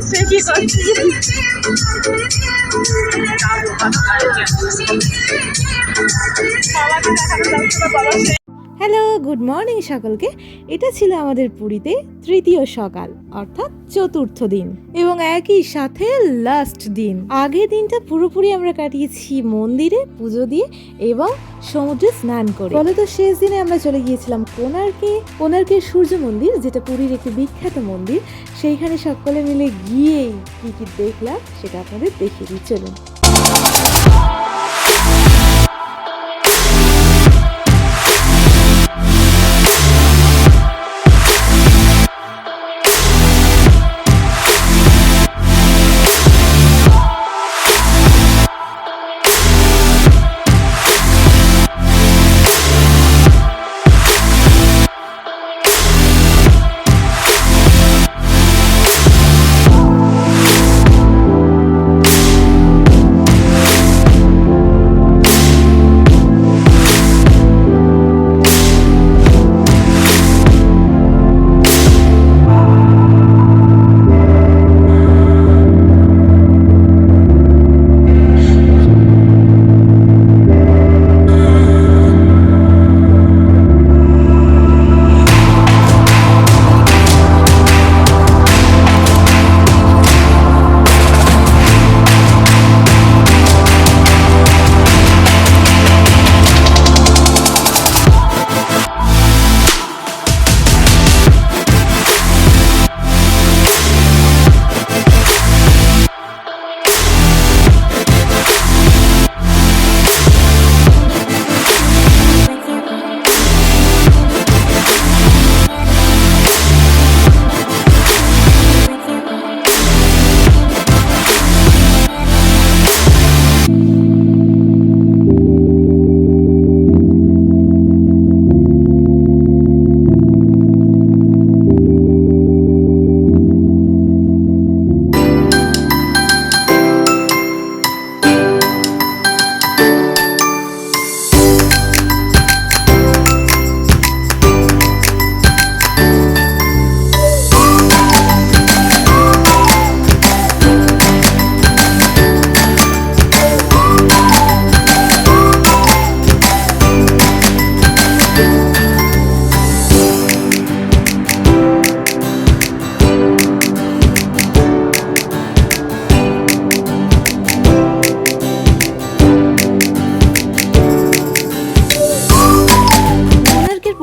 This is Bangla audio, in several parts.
সে কি করছে? হ্যালো, গুড মর্নিং সকলকে। এটা ছিল আমাদের পুরীতে তৃতীয় সকাল, অর্থাৎ চতুর্থ দিন এবং একই সাথে লাস্ট দিন। আগের দিনটা পুরোপুরি আমরা কাটিয়েছি মন্দিরে পুজো দিয়ে এবং সমুদ্রে স্নান করে। ফলত শেষ দিনে আমরা চলে গিয়েছিলাম কোণার্কের সূর্য মন্দির, যেটা পুরীর একটি বিখ্যাত মন্দির। সেইখানে সকলে মিলে গিয়েই কি কি দেখলাম সেটা আপনাদের দেখিয়ে দিই, চলুন।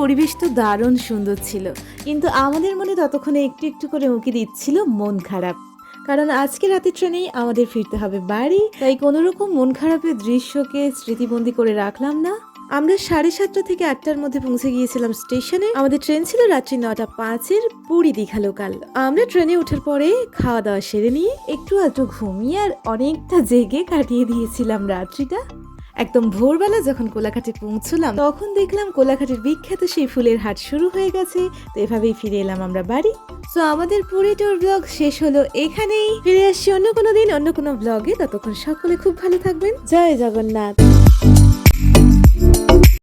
পরিবেশ তো দারুণ সুন্দর ছিল, কিন্তু আমাদের মনে ততক্ষণে একটু একটু করে উঁকি দিচ্ছিল মন খারাপ। কারণ আজকে রাতের ট্রেনেই আমাদের ফিরতে হবে বাড়ি, তাই কোনো রকম মন খারাপের দৃশ্যকে স্মৃতিবন্দি করে রাখলাম না। আমরা 7:30 থেকে 8টার মধ্যে পৌঁছে গিয়েছিলাম স্টেশনে। আমাদের ট্রেন ছিল রাত্রি 9:05-এর পুরী দীঘা লোকাল। আমরা ট্রেনে ওঠার পরে খাওয়া দাওয়া সেরে নিয়ে একটু আধটু ঘুমিয়ে আর অনেকটা জেগে কাটিয়ে দিয়েছিলাম রাত্রিটা। একদম ভোরবেলা যখন কোলাঘাটে পৌঁছলাম তখন দেখলাম কোলাঘাটের বিখ্যাত সেই ফুলের হাট শুরু হয়ে গেছে। তো এভাবেই ফিরে এলাম আমরা বাড়ি। সো আমাদের পুরী ট্যুর ব্লগ শেষ হলো এখানেই। ফিরে আসছি অন্য কোনো দিন অন্য কোনো ব্লগে। ততক্ষণ সকলে খুব ভালো থাকবেন। জয় জগন্নাথ।